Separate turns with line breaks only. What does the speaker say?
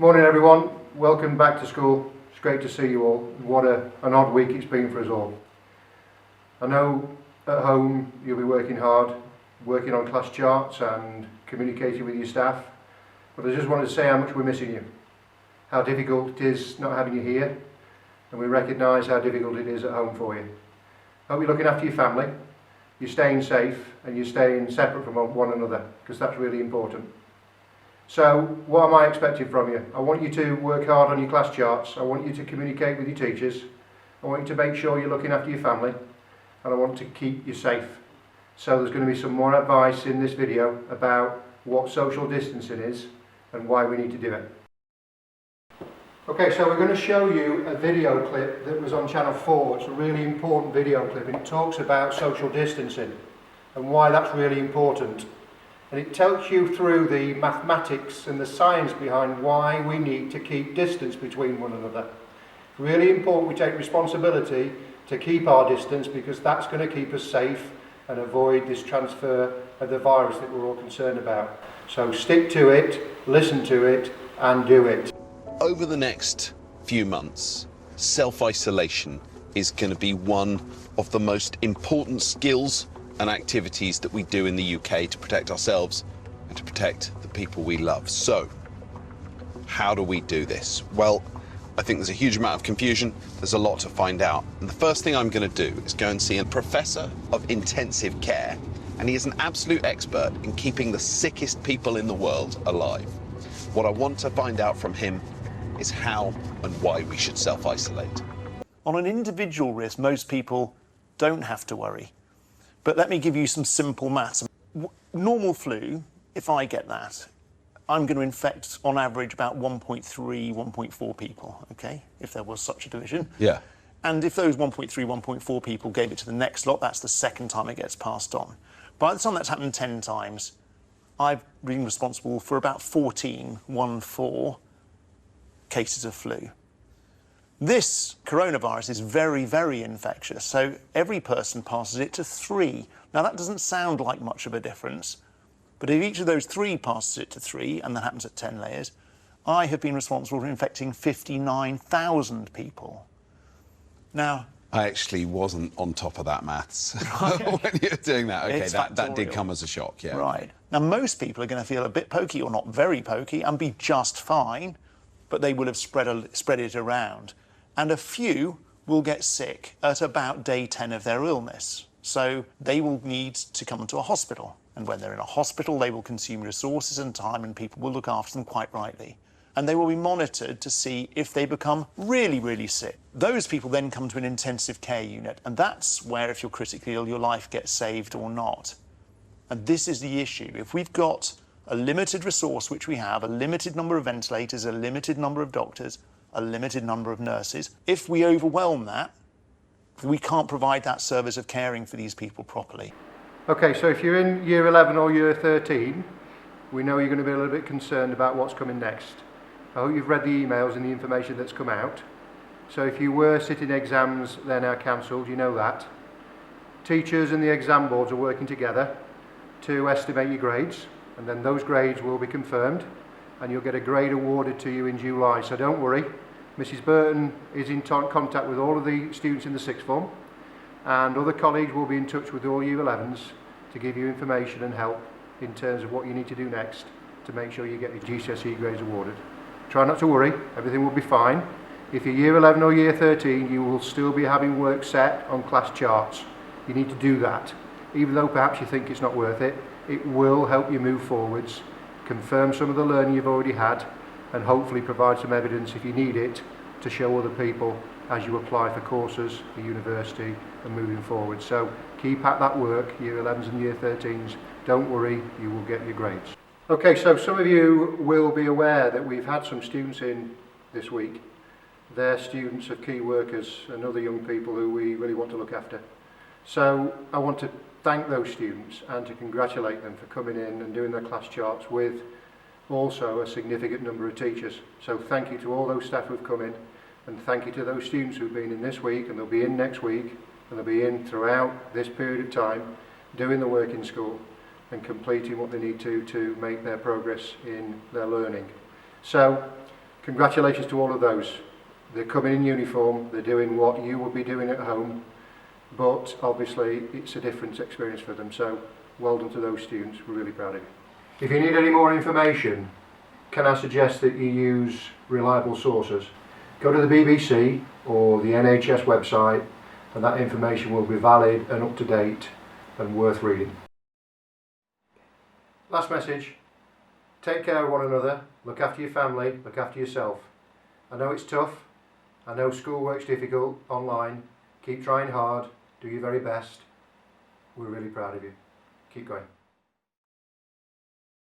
Morning everyone, welcome back to school. It's great to see you all. What an odd week it's been for us all. I know at home you'll be working hard, working on class charts and communicating with your staff, but I just wanted to say how much we're missing you, how difficult it is not having you here, and we recognise how difficult it is at home for you. Hope you're looking after your family, you're staying safe and you're staying separate from one another, because that's really important. So what am I expecting from you? I want you to work hard on your class charts, I want you to communicate with your teachers, I want you to make sure you're looking after your family, and I want to keep you safe. So there's going to be some more advice in this video about what social distancing is and why we need to do it. Okay, so we're going to show you a video clip that was on Channel 4. It's a really important video clip and it talks about social distancing and why that's really important. And it takes you through the mathematics and the science behind why we need to keep distance between one another. It's really important we take responsibility to keep our distance, because that's going to keep us safe and avoid this transfer of the virus that we're all concerned about. So stick to it, listen to it and do it.
Over the next few months, self-isolation is going to be one of the most important skills and activities that we do in the UK to protect ourselves and to protect the people we love. So, how do we do this? Well, I think there's a huge amount of confusion. There's a lot to find out. And the first thing I'm going to do is go and see a professor of intensive care, and he is an absolute expert in keeping the sickest people in the world alive. What I want to find out from him is how and why we should self-isolate.
On an individual risk, most people don't have to worry. But let me give you some simple maths. Normal flu, if I get that, I'm going to infect on average about 1.3, 1.4 people, okay? If there was such a division.
Yeah.
And if those 1.3, 1.4 people gave it to the next lot, that's the second time it gets passed on. By the time that's happened 10 times, I've been responsible for about 14 cases of flu. This coronavirus is very, very infectious, so every person passes it to 3. Now that doesn't sound like much of a difference, but if each of those 3 passes it to 3, and that happens at 10 layers, I have been responsible for infecting 59,000 people. Now,
I actually wasn't on top of that maths when you were doing that. Okay, that did come as a shock, yeah.
Right. Now most people are going to feel a bit pokey, or not very pokey, and be just fine, but they will have spread it around. And a few will get sick at about day 10 of their illness. So they will need to come into a hospital. And when they're in a hospital, they will consume resources and time, and people will look after them quite rightly. And they will be monitored to see if they become really, really sick. Those people then come to an intensive care unit. And that's where, if you're critically ill, your life gets saved or not. And this is the issue. If we've got a limited resource, which we have, a limited number of ventilators, a limited number of doctors, a limited number of nurses, if we overwhelm that, we can't provide that service of caring for these people properly.
Okay, so if you're in year 11 or year 13, we know you're going to be a little bit concerned about what's coming next. I hope you've read the emails and the information that's come out. So if you were sitting exams, they're now cancelled, you know that. Teachers and the exam boards are working together to estimate your grades, and then those grades will be confirmed and you'll get a grade awarded to you in July, so don't worry. Mrs Burton is in contact with all of the students in the sixth form, and other colleagues will be in touch with all year 11s to give you information and help in terms of what you need to do next to make sure you get your GCSE grades awarded. Try not to worry, everything will be fine. If you're year 11 or year 13, you will still be having work set on class charts. You need to do that. Even though perhaps you think it's not worth it, it will help you move forwards, confirm some of the learning you've already had, and hopefully provide some evidence if you need it to show other people as you apply for courses for university and moving forward. So keep at that work, year 11s and year 13s. Don't worry, you will get your grades. Okay, so some of you will be aware that we've had some students in this week. They're students of key workers and other young people who we really want to look after. So I want to thank those students and to congratulate them for coming in and doing their class charts with also a significant number of teachers. So thank you to all those staff who've come in, and thank you to those students who've been in this week, and they'll be in next week, and they'll be in throughout this period of time doing the work in school and completing what they need to make their progress in their learning. So Congratulations to all of those. They're coming in uniform, they're doing what you would be doing at home, but obviously it's a different experience for them, so well done to those students, we're really proud of you. If you need any more information, can I suggest that you use reliable sources? Go to the BBC or the NHS website and that information will be valid and up to date and worth reading. Last message, take care of one another, look after your family, look after yourself. I know it's tough, I know schoolwork's difficult online, keep trying hard, do your very best. We're really proud of you. Keep going.